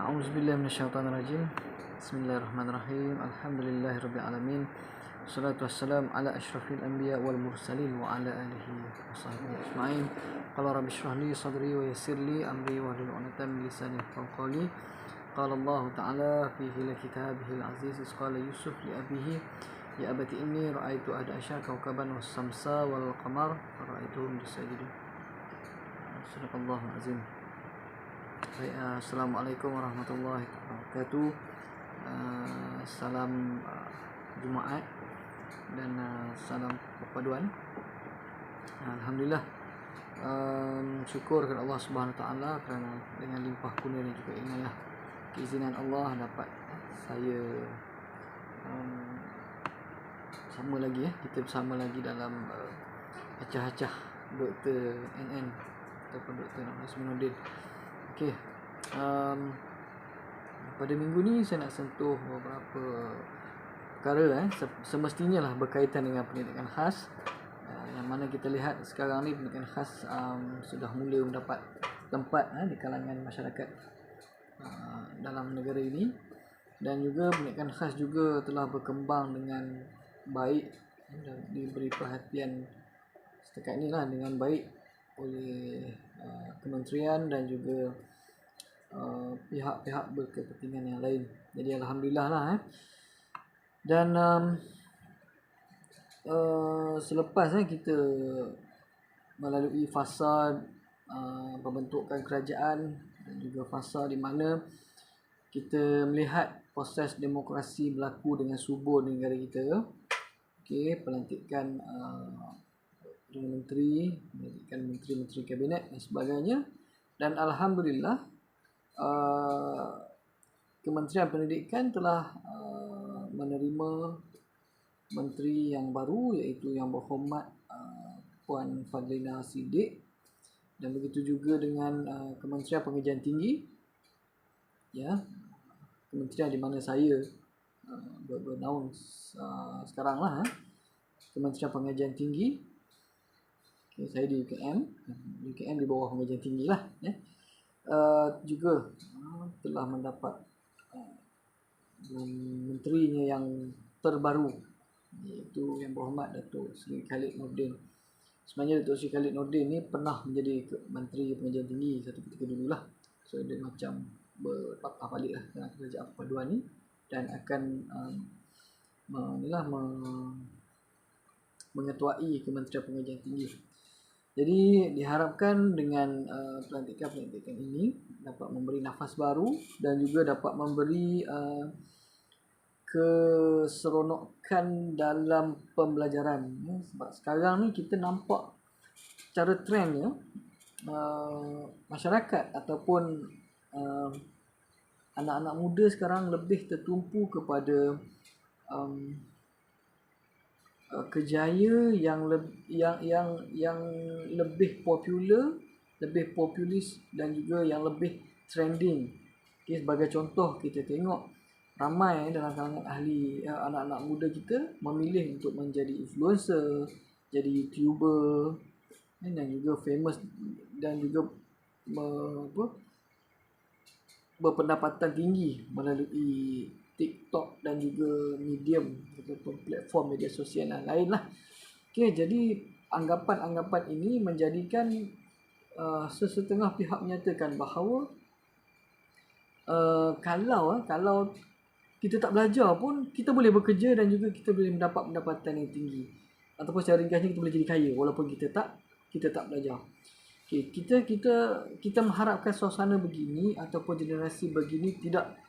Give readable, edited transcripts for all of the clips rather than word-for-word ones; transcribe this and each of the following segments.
A'udzubillahi minasyaitonirrajim. Bismillahirrahmanirrahim. Alhamdulillahirabbil Wassalatu wassalamu ala asyrafil anbiya wal mursalin wa ala alihi washabbihi ajmain. Qala rabbi shrah li sadri wa yassir li amri wa hlul 'uqdatam min lisani yafqahu qawli. Qala Allah ta'ala fi kitabihil aziz qala Yusuf li abihi ya abati inni ra'aitu ahada asyara kawkaban was samsa wal qamar ra'aituhum sajidin. Sadaqallahul azim. Baik, Assalamualaikum warahmatullahi wabarakatuh. Salam Jumaat dan salam perpaduan. Alhamdulillah, syukur kepada Allah Subhanahu Wa Taala kerana dengan limpah kurnia dan juga inayah keizinan Allah dapat saya sama lagi kita bersama lagi dalam acah-acah Dr. NN ataupun Dr. Nasminuddin. Okey, pada minggu ni saya nak sentuh beberapa perkara semestinya lah berkaitan dengan pendidikan khas, yang mana kita lihat sekarang ni pendidikan khas sudah mula mendapat tempat di kalangan masyarakat dalam negara ini, dan juga pendidikan khas juga telah berkembang dengan baik dan diberi perhatian setakat ni lah dengan baik oleh kementerian dan juga pihak-pihak berkepentingan yang lain. Jadi alhamdulillah lah dan selepas kita melalui fasa pembentukan kerajaan dan juga fasa di mana kita melihat proses demokrasi berlaku dengan subur di negara kita. Pelantikan menteri-menteri kabinet dan sebagainya, dan alhamdulillah Kementerian Pendidikan telah menerima menteri yang baru, iaitu Yang Berhormat Puan Fadlina Siddiq, dan begitu juga dengan Kementerian Pengajian Tinggi, kementerian di mana saya bernaung sekarang lah, Kementerian Pengajian Tinggi. Saya di UKM di bawah Pengajian Tinggi lah, juga telah mendapat menterinya yang terbaru, iaitu Yang Berhormat Datuk Seri Khalid Nordin. Sebenarnya Datuk Seri Khalid Nordin ni pernah menjadi Menteri Pengajian Tinggi satu ketika dulu lah, so dia macam berpatah balik lah dengan kerajaan perpaduan ni, dan akan mengetuai Kementerian Pengajian Tinggi. Jadi diharapkan dengan pelantikan ini dapat memberi nafas baru dan juga dapat memberi keseronokan dalam pembelajaran. Sebab sekarang ni kita nampak cara trendnya masyarakat ataupun anak-anak muda sekarang lebih tertumpu kepada kerjaya yang lebih popular, lebih populis dan juga yang lebih trending. Sebagai contoh, kita tengok ramai dalam kalangan ahli anak-anak muda kita memilih untuk menjadi influencer, jadi YouTuber, dan juga famous, dan juga berpendapatan tinggi melalui TikTok dan juga medium ataupun platform media sosial yang lain lah. Jadi anggapan-anggapan ini menjadikan sesetengah pihak menyatakan bahawa kalau kita tak belajar pun kita boleh bekerja dan juga kita boleh mendapat pendapatan yang tinggi, ataupun secara ringkasnya kita boleh jadi kaya walaupun kita tak belajar. Kita mengharapkan suasana begini ataupun generasi begini tidak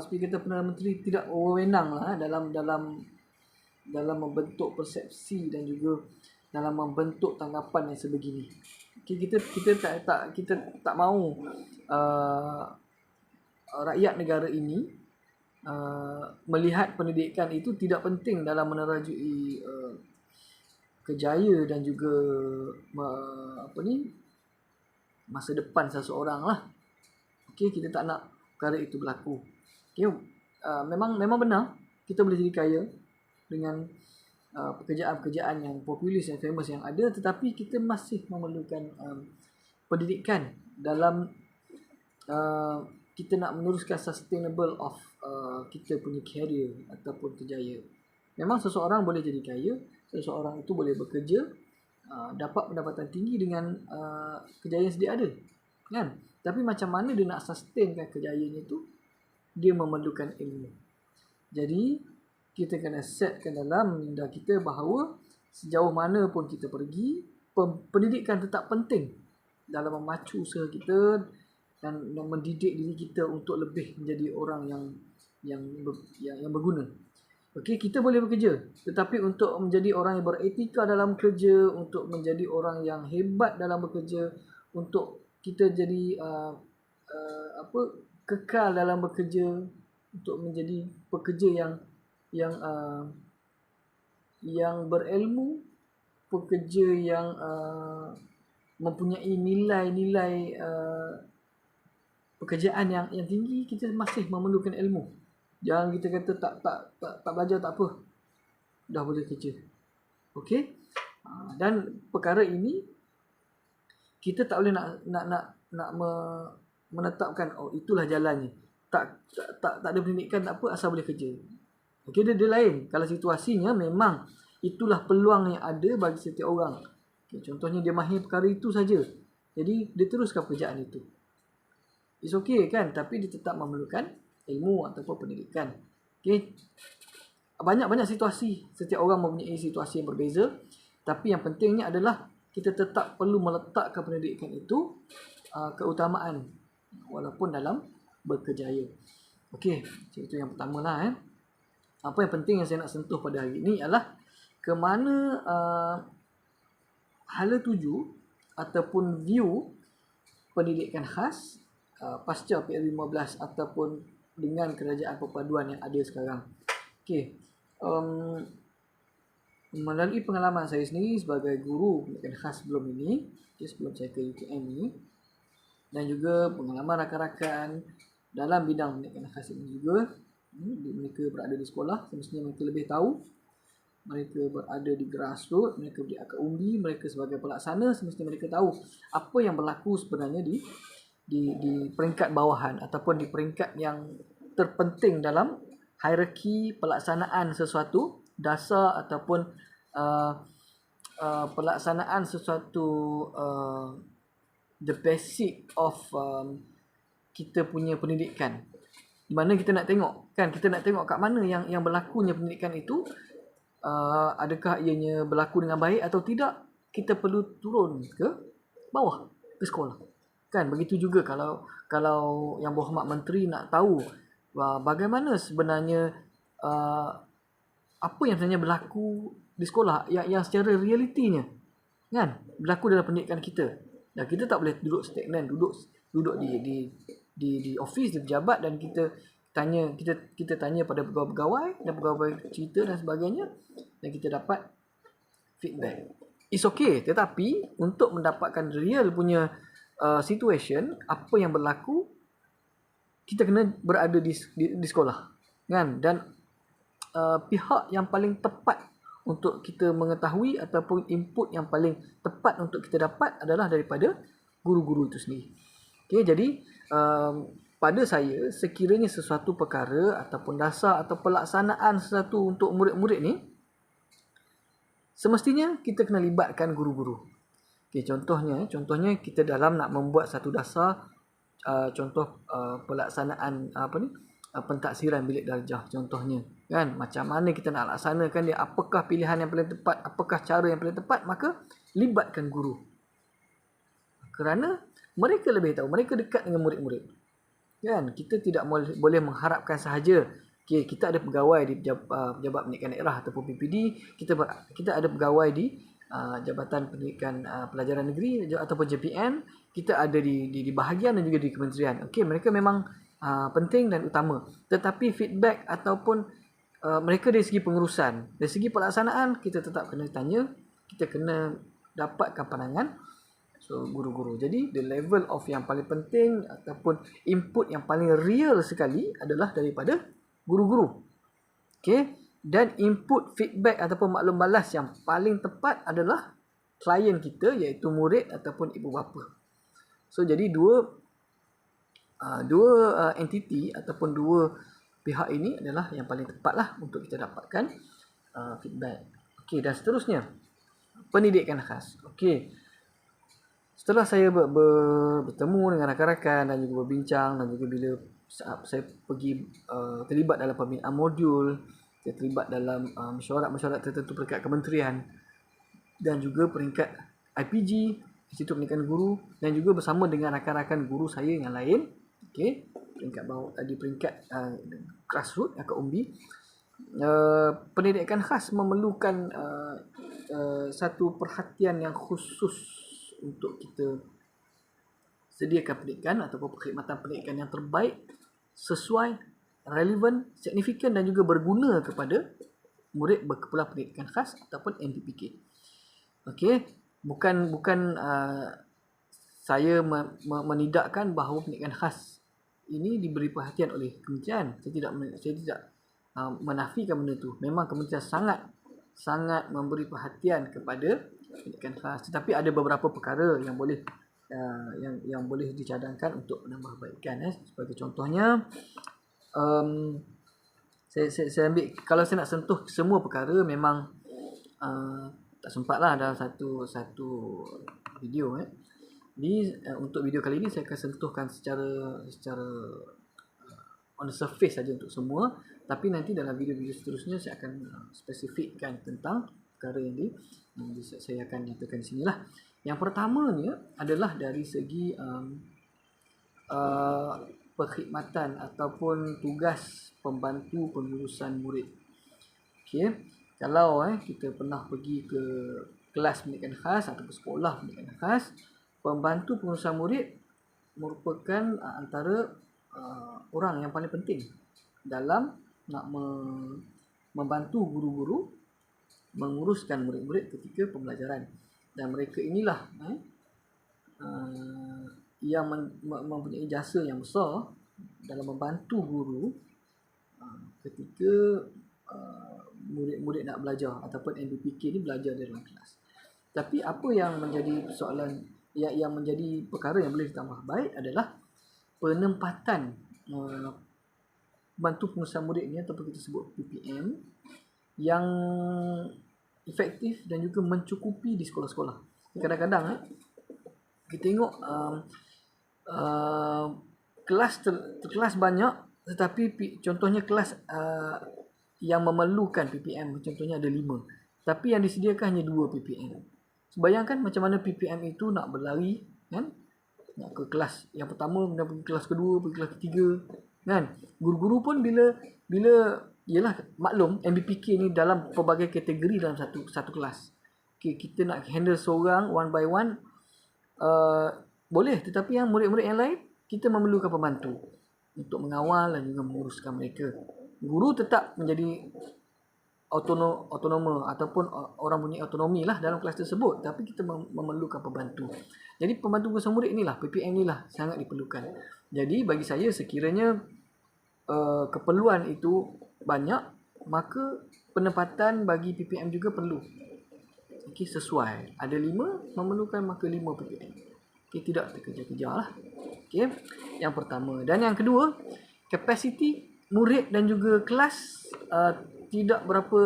seperti kata Perdana Menteri, tidak wewenang lah dalam membentuk persepsi dan juga dalam membentuk tanggapan yang sebegini. Kita tak mahu rakyat negara ini melihat pendidikan itu tidak penting dalam menerajui kejayaan dan juga masa depan seseorang lah. Kita tak nak perkara itu berlaku. Memang benar kita boleh jadi kaya dengan pekerjaan-pekerjaan yang populis, yang famous yang ada, tetapi kita masih memerlukan pendidikan dalam kita nak meneruskan sustainable of kita punya career ataupun kejayaan. Memang seseorang boleh jadi kaya, seseorang itu boleh bekerja, dapat pendapatan tinggi dengan kejayaan yang sedia ada, kan? Tapi macam mana dia nak sustainkan kejayaan itu, dia memerlukan ilmu. Jadi kita kena setkan dalam minda kita bahawa sejauh mana pun kita pergi, pendidikan tetap penting dalam memacu usaha kita dan mendidik diri kita untuk lebih menjadi orang yang berguna. Okey, kita boleh bekerja, tetapi untuk menjadi orang yang beretika dalam kerja, untuk menjadi orang yang hebat dalam bekerja, untuk kita jadi kekal dalam bekerja, untuk menjadi pekerja yang berilmu, pekerja yang mempunyai nilai-nilai pekerjaan yang tinggi, kita masih memerlukan ilmu. Jangan kita kata tak belajar tak apa, dah boleh kerja. Okey? Dan perkara ini kita tak boleh nak menetapkan itulah jalannya. Tak ada pendidikan tak apa, asal boleh kerja. Okey, dia lain. Kalau situasinya memang itulah peluang yang ada bagi setiap orang. Okay, contohnya dia mahir perkara itu saja, jadi dia teruskan pekerjaan itu. It's okay kan, tapi dia tetap memerlukan ilmu ataupun pendidikan. Okay. Banyak-banyak situasi, setiap orang mempunyai situasi yang berbeza, tapi yang pentingnya adalah kita tetap perlu meletakkan pendidikan itu keutamaan walaupun dalam berkejaya. Okey, itu yang pertama lah. Apa yang penting yang saya nak sentuh pada hari ini adalah ke mana hala tuju ataupun view pendidikan khas pasca PL15 ataupun dengan kerajaan perpaduan yang ada sekarang. Okey, melalui pengalaman saya sendiri sebagai guru pendidikan khas sebelum ini, sebelum saya ke UKM ini, dan juga pengalaman rakan-rakan dalam bidang pendidikan khas ini juga, mereka berada di sekolah, semestinya mereka lebih tahu. Mereka berada di grassroots, mereka di akar umbi, mereka sebagai pelaksana, semestinya mereka tahu apa yang berlaku sebenarnya di peringkat bawahan ataupun di peringkat yang terpenting dalam hierarki pelaksanaan sesuatu dasar ataupun pelaksanaan sesuatu the basic of kita punya pendidikan. Di mana kita nak tengok kan, kita nak tengok kat mana yang berlakunya pendidikan itu, adakah ianya berlaku dengan baik atau tidak. Kita perlu turun ke bawah, ke sekolah. Kan begitu juga kalau Yang Berhormat Menteri nak tahu bagaimana sebenarnya apa yang sebenarnya berlaku di sekolah yang secara realitinya kan berlaku dalam pendidikan kita. Dan kita tak boleh duduk stagnan, duduk di office, di pejabat, dan kita tanya pada pegawai-pegawai dan pegawai cerita dan sebagainya, dan kita dapat feedback. It's okay, tetapi untuk mendapatkan real punya situation, apa yang berlaku, kita kena berada di sekolah kan. Dan pihak yang paling tepat untuk kita mengetahui ataupun input yang paling tepat untuk kita dapat adalah daripada guru-guru itu sendiri. Okay, jadi pada saya, sekiranya sesuatu perkara ataupun dasar atau pelaksanaan sesuatu untuk murid-murid ni, semestinya kita kena libatkan guru-guru. Okay, contohnya kita dalam nak membuat satu dasar, contoh pelaksanaan pentaksiran bilik darjah contohnya kan, macam mana kita nak laksanakan dia, apakah pilihan yang paling tepat, apakah cara yang paling tepat, maka libatkan guru. Kerana mereka lebih tahu, mereka dekat dengan murid-murid. Kan, kita tidak boleh mengharapkan sahaja kita ada pegawai di Pejabat Pendidikan Daerah ataupun PPD, kita ada pegawai di Jabatan Pendidikan Pelajaran Negeri ataupun JPN, kita ada di bahagian dan juga di kementerian. Okey, mereka memang penting dan utama. Tetapi feedback ataupun mereka dari segi pengurusan, dari segi pelaksanaan, kita tetap kena tanya, kita kena dapatkan pandangan guru-guru. Jadi the level of yang paling penting ataupun input yang paling real sekali adalah daripada guru-guru. Okey, Dan input feedback ataupun maklum balas yang paling tepat adalah klien kita, iaitu murid ataupun ibu bapa. So jadi dua entiti ataupun dua pihak ini adalah yang paling tepat lah untuk kita dapatkan feedback. Okey, dan seterusnya pendidikan khas. Okey, setelah saya bertemu dengan rakan-rakan dan juga berbincang, dan juga bila saya pergi terlibat dalam pembinaan modul, saya terlibat dalam mesyuarat-mesyuarat tertentu peringkat kementerian dan juga peringkat IPG, Institut Pendidikan Guru, dan juga bersama dengan rakan-rakan guru saya yang lain, okey, peringkat bawah, di peringkat grassroots atau umbi. Pendidikan khas memerlukan satu perhatian yang khusus untuk kita sediakan pendidikan ataupun perkhidmatan pendidikan yang terbaik, sesuai, relevan, signifikan dan juga berguna kepada murid berkeperluan pendidikan khas ataupun MPPK. Okey, bukan saya menidakkan bahawa pendidikan khas ini diberi perhatian oleh kementerian. Saya tidak menafikan benda itu. Memang kementerian sangat memberi perhatian kepada pendidikan khas, tetapi ada beberapa perkara yang boleh yang boleh dicadangkan untuk menambahbaikan. Sebagai contohnya, saya ambil, kalau saya nak sentuh semua perkara memang tak sempat lah dalam satu video. Untuk video kali ini saya akan sentuhkan secara on the surface saja untuk semua, tapi nanti dalam video-video seterusnya saya akan spesifikkan tentang perkara yang saya akan nyatakan di sinilah. Yang pertamanya adalah dari segi perkhidmatan ataupun tugas pembantu pengurusan murid. Okey, kalau kita pernah pergi ke kelas pendidikan khas ataupun sekolah pendidikan khas, pembantu pengurusan murid merupakan antara orang yang paling penting dalam nak membantu guru-guru menguruskan murid-murid ketika pembelajaran. Dan mereka inilah yang mempunyai jasa yang besar dalam membantu guru ketika murid-murid nak belajar ataupun MPPK ni belajar di dalam kelas. Tapi apa yang menjadi persoalan, yang menjadi perkara yang boleh ditambah baik adalah penempatan bantu pengurusan murid ni ataupun kita sebut PPM yang efektif dan juga mencukupi di sekolah-sekolah. Kadang-kadang kita tengok kelas banyak, tetapi contohnya kelas yang memerlukan PPM contohnya ada 5, tapi yang disediakan hanya 2 PPM. Bayangkan macam mana PPM itu nak berlari, kan? Nak ke kelas yang pertama, kemudian pergi kelas kedua, pergi kelas ketiga, kan? Guru-guru pun bila ialah maklum MBPK ni dalam pelbagai kategori dalam satu kelas. Okay, kita nak handle seorang one by one boleh, tetapi yang murid-murid yang lain kita memerlukan pembantu untuk mengawal dan juga menguruskan mereka. Guru tetap menjadi autonom ataupun orang punya autonomi lah dalam kelas tersebut, tapi kita memerlukan pembantu. Jadi pembantu pengurusan murid inilah, PPM inilah sangat diperlukan. Jadi bagi saya, sekiranya keperluan itu banyak, maka penempatan bagi PPM juga perlu. Okey, sesuai. Ada 5, memerlukan maka 5 PPM. Okey, tidak terkejar-kejar lah. Okey, yang pertama. Dan yang kedua, kapasiti murid dan juga kelas tidak berapa,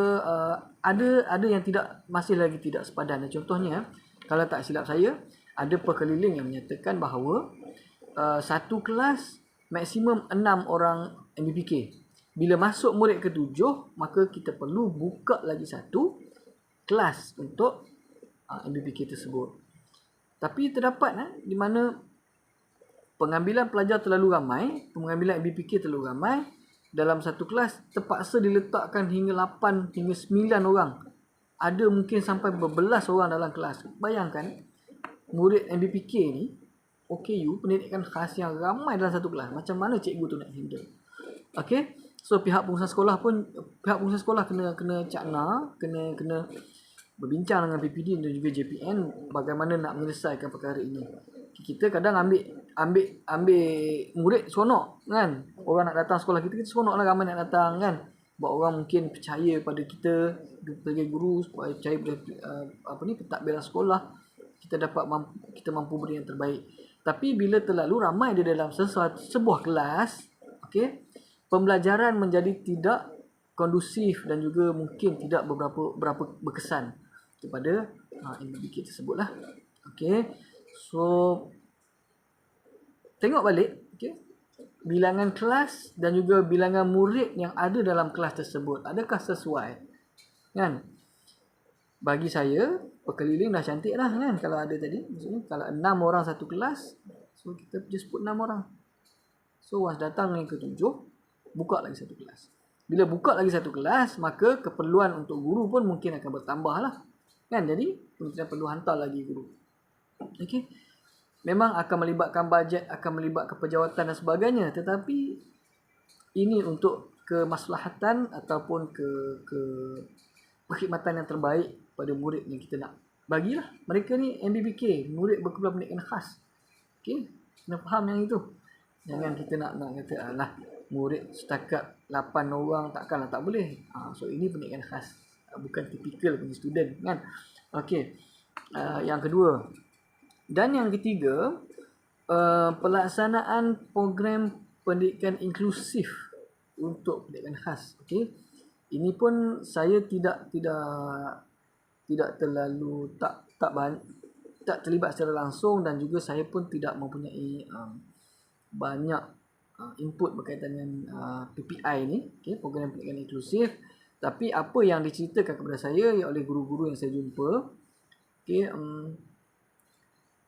ada yang masih lagi tidak sepadan. Contohnya, kalau tak silap saya, ada perkeliling yang menyatakan bahawa satu kelas maksimum 6 orang MBPK. Bila masuk murid ke-7, maka kita perlu buka lagi satu kelas untuk MBPK tersebut. Tapi terdapat di mana pengambilan pelajar terlalu ramai, pengambilan MBPK terlalu ramai, dalam satu kelas terpaksa diletakkan hingga 8 hingga 9 orang. Ada mungkin sampai berbelas orang dalam kelas. Bayangkan murid MBPK ni, OKU, pendidikan khas yang ramai dalam satu kelas. Macam mana cikgu tu nak handle? Okey. So pihak pengurusan sekolah kena cakna, kena berbincang dengan PPD dan juga JPN bagaimana nak menyelesaikan perkara ini. Kita kadang ambil murid seronok, kan? Orang nak datang sekolah kita seronok lah, ramai nak datang, kan? buat orang mungkin percaya pada kita sebagai guru, percaya pada pentadbiran sekolah, kita mampu beri yang terbaik. Tapi bila terlalu ramai di dalam sebuah kelas, okey, pembelajaran menjadi tidak kondusif dan juga mungkin tidak berapa berkesan kepada MBBK tersebutlah. Okey. So tengok balik, okey, bilangan kelas dan juga bilangan murid yang ada dalam kelas tersebut, adakah sesuai? Kan? Bagi saya, berkeliling dah cantik dah kan, kalau ada tadi. Maksudnya kalau 6 orang satu kelas, so kita just put 6 orang. So once datang yang ke-7, buka lagi satu kelas. Bila buka lagi satu kelas, maka keperluan untuk guru pun mungkin akan bertambah lah. Kan? Jadi, kita perlu hantar lagi guru. Okey. Memang akan melibatkan bajet, akan melibatkan pejawatan dan sebagainya. Tetapi, ini untuk kemaslahatan ataupun ke perkhidmatan yang terbaik pada murid yang kita nak bagilah. Mereka ni MBBK, murid berkebutuhan pendidikan khas. Okey, kena faham yang itu. Jangan kita nak kata alah murid setakat 8 orang takkanlah tak boleh. So ini pendidikan khas, bukan tipikal punya student kan. Okey. Yang kedua dan yang ketiga, pelaksanaan program pendidikan inklusif untuk pendidikan khas. Okey. Ini pun saya tidak terlalu tak terlibat secara langsung, dan juga saya pun tidak mempunyai banyak input berkaitan dengan PPI ni, okay, program pendidikan inklusif. Tapi apa yang diceritakan kepada saya oleh guru-guru yang saya jumpa, okay,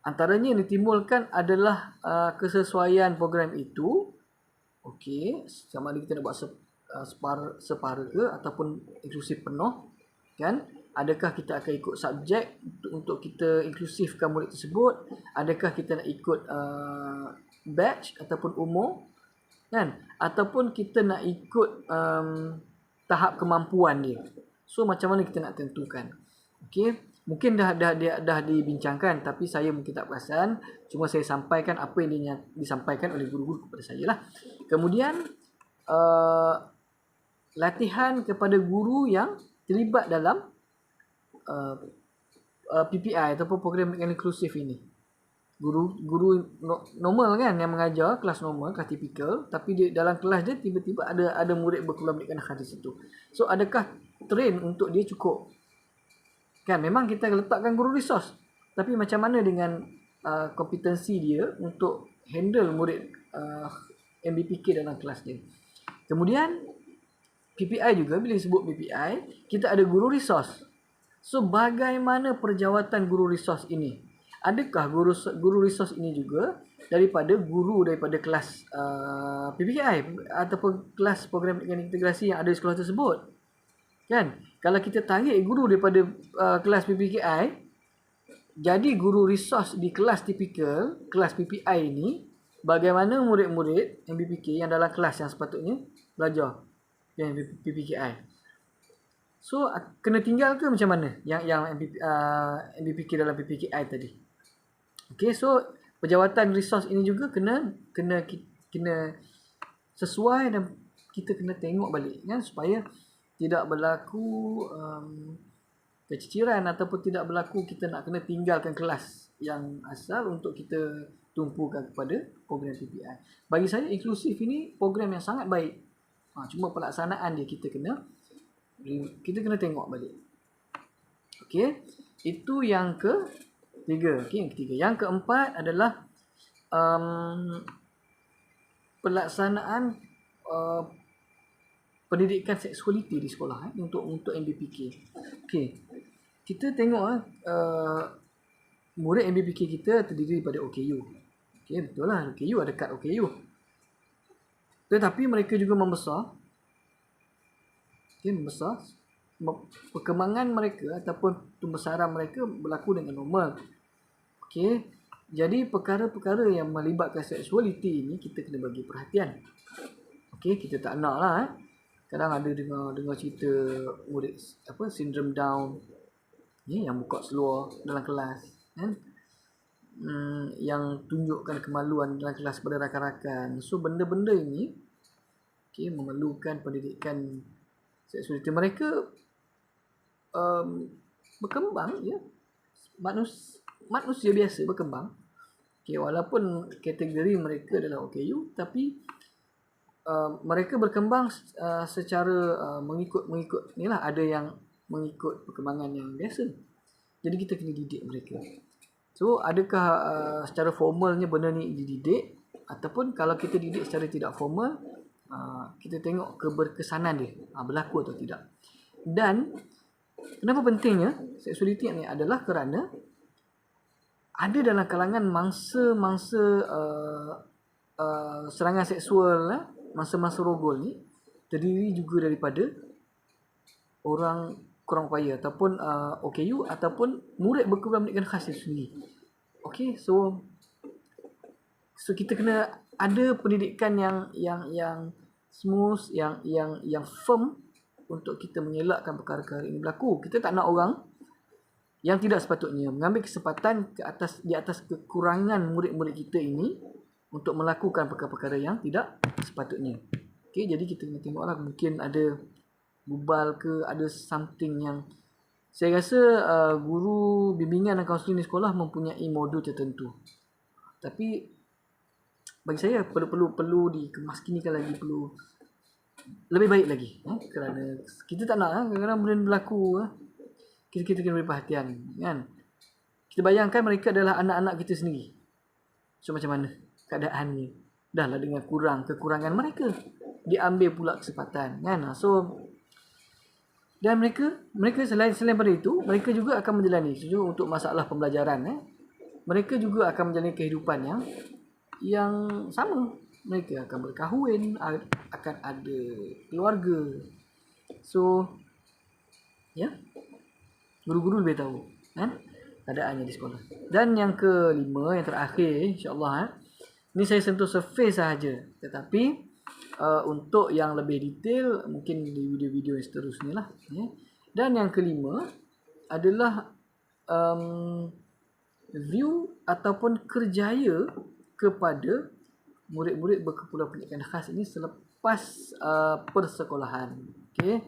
antaranya yang ditimbulkan adalah kesesuaian program itu, okay, sama ada kita nak buat separa ke ataupun inklusif penuh, kan? Adakah kita akan ikut subjek untuk kita inklusifkan murid tersebut? Adakah kita nak ikut batch ataupun umur, kan? Ataupun kita nak ikut tahap kemampuan dia. So macam mana kita nak tentukan? Okey, mungkin dah dibincangkan, tapi saya mungkin tak perasan. Cuma saya sampaikan apa yang disampaikan oleh guru-guru kepada saya lah. Kemudian latihan kepada guru yang terlibat dalam PPI ataupun program pendidikan inklusif ini. Guru normal kan, yang mengajar kelas normal, kelas tipikal, tapi dia dalam kelas dia tiba-tiba ada murid berkebutuhan pendidikan khas di situ. So adakah train untuk dia cukup? Kan memang kita letakkan guru resource, tapi macam mana dengan kompetensi dia untuk handle murid MBPK dalam kelas dia. Kemudian PPI juga, bila disebut PPI, kita ada guru resource. So bagaimana perjawatan guru resource ini? Adakah guru resource ini juga daripada kelas PPI ataupun kelas program pendidikan integrasi yang ada di sekolah tersebut? Kan? Kalau kita tarik guru daripada kelas PPKI, jadi guru resource di kelas tipikal, kelas PPI ini, bagaimana murid-murid MBPK yang dalam kelas yang sepatutnya belajar yang PPKI? So kena tinggal ke macam mana yang MBPK dalam PPKI tadi? Okey, so perjawatan resource ini juga kena sesuai, dan kita kena tengok balik kan, supaya tidak berlaku keciciran ataupun tidak berlaku kita nak kena tinggalkan kelas yang asal untuk kita tumpukan kepada program PPI. Bagi saya inklusif ini program yang sangat baik. Cuma pelaksanaan dia kita kena tengok balik. Okey, itu yang ketiga. Okey, yang ketiga. Yang keempat adalah pelaksanaan pendidikan seksualiti di sekolah untuk MBPK. Okey, kita tengok murid MBPK kita terdiri daripada OKU. Okey, betul lah, OKU ada kad OKU. Tetapi mereka juga membesar. Membesar, perkembangan mereka ataupun pembesaran mereka berlaku dengan normal. Okey, jadi perkara-perkara yang melibatkan seksualiti ini kita kena bagi perhatian. Okey, kita tak nak lah. Kadang ada dengar cerita murid sindrom Down yang buka seluar dalam kelas, kan? Yang tunjukkan kemaluan dalam kelas pada rakan-rakan. So benda-benda ini memerlukan pendidikan seksualiti mereka berkembang, ya. Manusia biasa berkembang. Okay, walaupun kategori mereka adalah OKU, tapi mereka berkembang secara mengikut ni lah, ada yang mengikut perkembangan yang biasa. Jadi kita kena didik mereka. So adakah secara formalnya benda ni dididik, ataupun kalau kita didik secara tidak formal, kita tengok keberkesanan dia berlaku atau tidak. Dan kenapa pentingnya seksualiti ni adalah kerana ada dalam kalangan mangsa-mangsa serangan seksual, mangsa-mangsa rogol ni terdiri juga daripada orang kurang upaya ataupun OKU ataupun murid berkebutuhan pendidikan khas itu sendiri. Okay, so kita kena ada pendidikan yang smooth, yang firm untuk kita mengelakkan perkara-perkara ini berlaku. Kita tak nak orang yang tidak sepatutnya mengambil kesempatan di atas kekurangan murid-murid kita ini untuk melakukan perkara-perkara yang tidak sepatutnya. Okay, jadi kita kena tengoklah, mungkin ada bubal ke, ada something yang saya rasa guru bimbingan dan kaunseling di sekolah mempunyai modul tertentu. Tapi bagi saya perlu dikemaskinikan lagi, perlu lebih baik lagi, kerana kita tak nak kadang-kadang benda berlaku, kita kena beri perhatian, kan. Kita bayangkan mereka adalah anak-anak kita sendiri. So macam mana keadaannya? Dah lah dengan kekurangan mereka, diambil pula kesempatan, kan. So dan mereka selain pada itu, mereka juga akan menjalani untuk masalah pembelajaran, mereka juga akan menjalani kehidupan yang sama. Mereka akan berkahwin, akan ada keluarga. So ya, guru-guru lebih tahu, kan, keadaannya di sekolah. Dan yang kelima, yang terakhir, insyaAllah, ini saya sentuh surface sahaja. Tetapi untuk yang lebih detail mungkin di video-video yang seterusnya lah, ya. Dan yang kelima adalah view ataupun kerjaya kepada murid-murid berkeperluan pendidikan khas ini selepas persekolahan. Okay.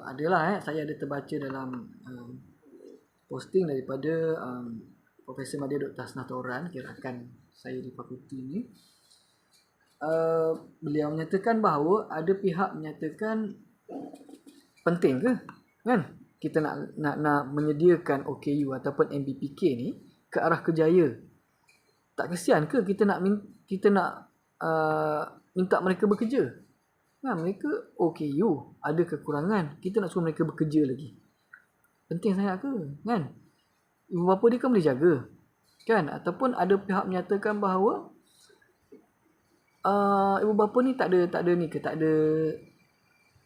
Adalah saya ada terbaca dalam posting daripada Profesor Madya Dr. Hasnah Tauran, kirakan saya di fakulti ini. Beliau menyatakan bahawa ada pihak menyatakan penting ke, kan, kita nak menyediakan OKU ataupun MBPK ni ke arah kerjaya. Tak kesian ke kita nak minta mereka bekerja? Nah, mereka OKU ada kekurangan, kita nak suruh mereka bekerja lagi. Penting sangat ke, kan? Ibu bapa dia kan boleh jaga, kan? Ataupun ada pihak menyatakan bahawa ibu bapa ni tak ada ni ke, tak ada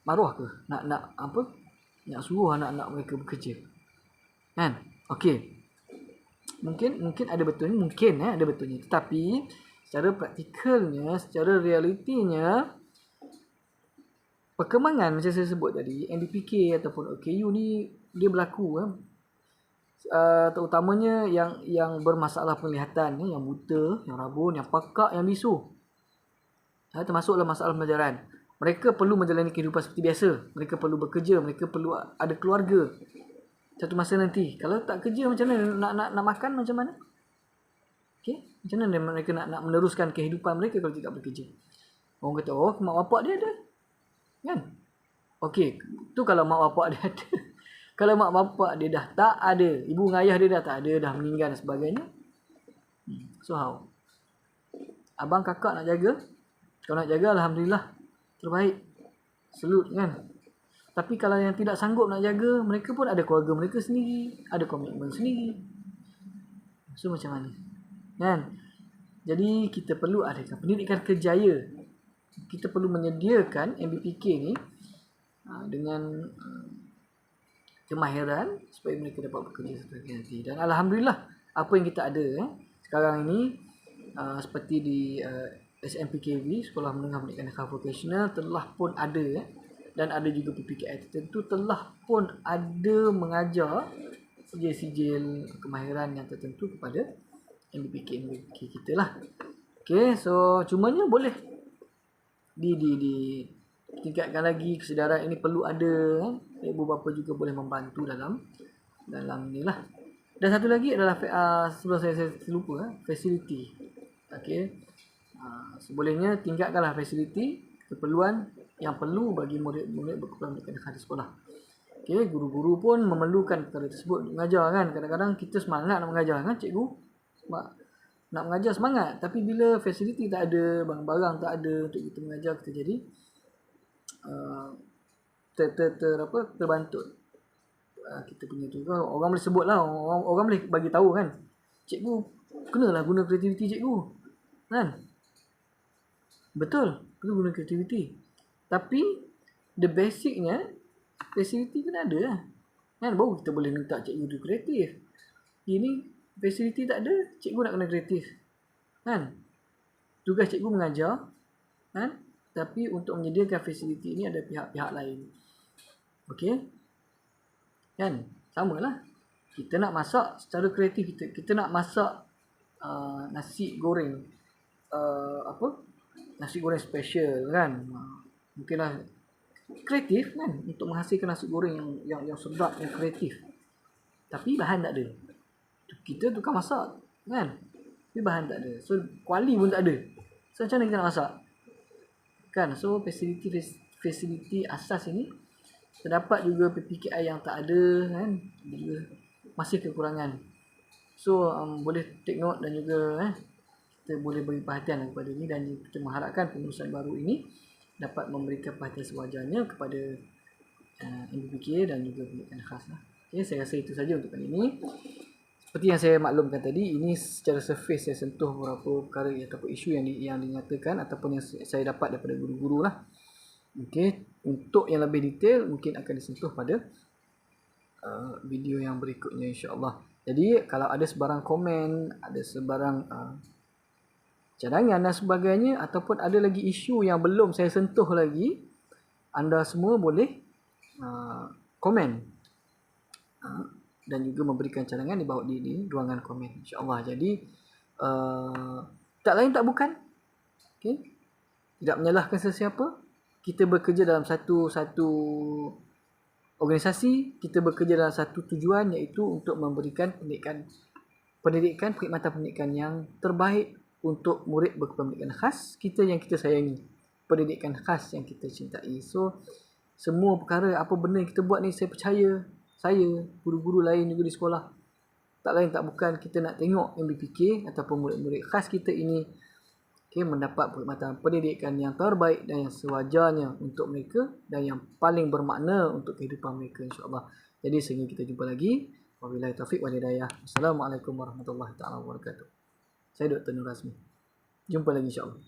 maruah ke nak suruh anak-anak mereka bekerja, kan? Okey, mungkin ada betulnya, ada betulnya, tetapi secara praktikalnya, secara realitinya, perkembangan macam saya sebut tadi, MBPK ataupun OKU ni dia berlaku, terutamanya yang bermasalah penglihatan, yang buta, yang rabun, yang pakak, yang bisu, termasuklah masalah pelajaran. Mereka perlu menjalani kehidupan seperti biasa, mereka perlu bekerja, mereka perlu ada keluarga. Satu masa nanti, kalau tak kerja, macam mana nak makan, macam mana? Okay? Macam mana mereka nak meneruskan kehidupan mereka kalau tidak bekerja? Orang kata, mak bapak dia ada, kan? Okey, tu kalau mak bapak dia ada. Kalau mak bapak dia dah tak ada, ibu dan ayah dia dah tak ada, dah meninggal dan sebagainya, so how? Abang kakak nak jaga? Kalau nak jaga, alhamdulillah, terbaik, salute, kan? Tapi kalau yang tidak sanggup nak jaga, mereka pun ada keluarga mereka sendiri, ada komitmen sendiri. So macam mana, kan? Jadi kita perlu adakan pendidikan kerjaya. Kita perlu menyediakan MBPK ni dengan kemahiran supaya mereka dapat bekerja seperti nanti. Dan alhamdulillah, apa yang kita ada sekarang ini, seperti di SMPKV, Sekolah Menengah Pendidikan Khas Vocational, telah pun ada, dan ada juga PPKI tertentu telah pun ada mengajar sijil-sijil kemahiran yang tertentu kepada MBPK kita lah. Okay, so cumanya boleh tingkatkan lagi kesedaran ini perlu ada kan. Ibu bapa juga boleh membantu dalam ni lah. Dan satu lagi adalah sebelum saya lupa fasiliti. Okey. Sebolehnya tingkatkanlah fasiliti keperluan yang perlu bagi murid-murid berkeperluan pendidikan di sekolah. Okey, guru-guru pun memerlukan perkara tersebut untuk mengajar kan. Kadang-kadang kita semangat nak mengajar kan cikgu. Nak mengajar semangat, tapi bila fasiliti tak ada, barang-barang tak ada untuk kita mengajar, kita jadi terbantut. Kita punya tu kan, orang boleh sebut lah, orang boleh bagi tahu kan, cikgu kenalah guna kreativiti cikgu kan. Betul, perlu guna kreativiti, tapi the basicnya fasiliti kena ada lah kan, baru kita boleh minta cikgu tu kreatif. Ini fasiliti tak ada, cikgu nak kena kreatif kan. Tugas cikgu mengajar kan, tapi untuk menyediakan fasiliti ini ada pihak-pihak lain. Okey kan, samalah kita nak masak secara kreatif, kita nak masak nasi goreng nasi goreng special kan, mungkinlah kreatif kan untuk menghasilkan nasi goreng yang sedap, yang kreatif, tapi bahan tak ada. Kita tukang masak kan, tapi bahan tak ada, so kuali pun tak ada, so macam mana kita nak masak kan. So fasiliti asas ini terdapat juga PPKI yang tak ada kan, juga masih kekurangan. So boleh take note dan juga kita boleh beri perhatian kepada ini, dan kita mengharapkan pengurusan baru ini dapat memberikan perhatian sewajarnya kepada MBPK dan juga pendidikan khas lah. Okay, saya rasa itu saja untuk kali ini. Seperti yang saya maklumkan tadi, ini secara surface saya sentuh beberapa perkara ataupun isu yang dinyatakan ataupun yang saya dapat daripada guru-guru lah. Okey, untuk yang lebih detail mungkin akan disentuh pada video yang berikutnya insya-Allah. Jadi kalau ada sebarang komen, ada sebarang cadangan dan sebagainya, ataupun ada lagi isu yang belum saya sentuh lagi, anda semua boleh komen dan juga memberikan cadangan di bawah di ruangan komen insya-Allah. Jadi tak lain tak bukan, okey, tidak menyalahkan sesiapa. Kita bekerja dalam satu organisasi, kita bekerja dalam satu tujuan, iaitu untuk memberikan perkhidmatan pendidikan yang terbaik untuk murid berkependidikan khas kita yang kita sayangi, pendidikan khas yang kita cintai. So semua perkara apa benda yang kita buat ni, saya percaya, saya, guru-guru lain juga di sekolah, tak lain tak bukan kita nak tengok MBPK ataupun murid-murid khas kita ini mendapat perkhidmatan pendidikan yang terbaik dan yang sewajarnya untuk mereka dan yang paling bermakna untuk kehidupan mereka insya-Allah. Jadi sehingga kita jumpa lagi. Wabillahi taufiq wal hidayah. Assalamualaikum warahmatullahi taala wabarakatuh. Saya Dr. Nur Azmi. Jumpa lagi insya-Allah.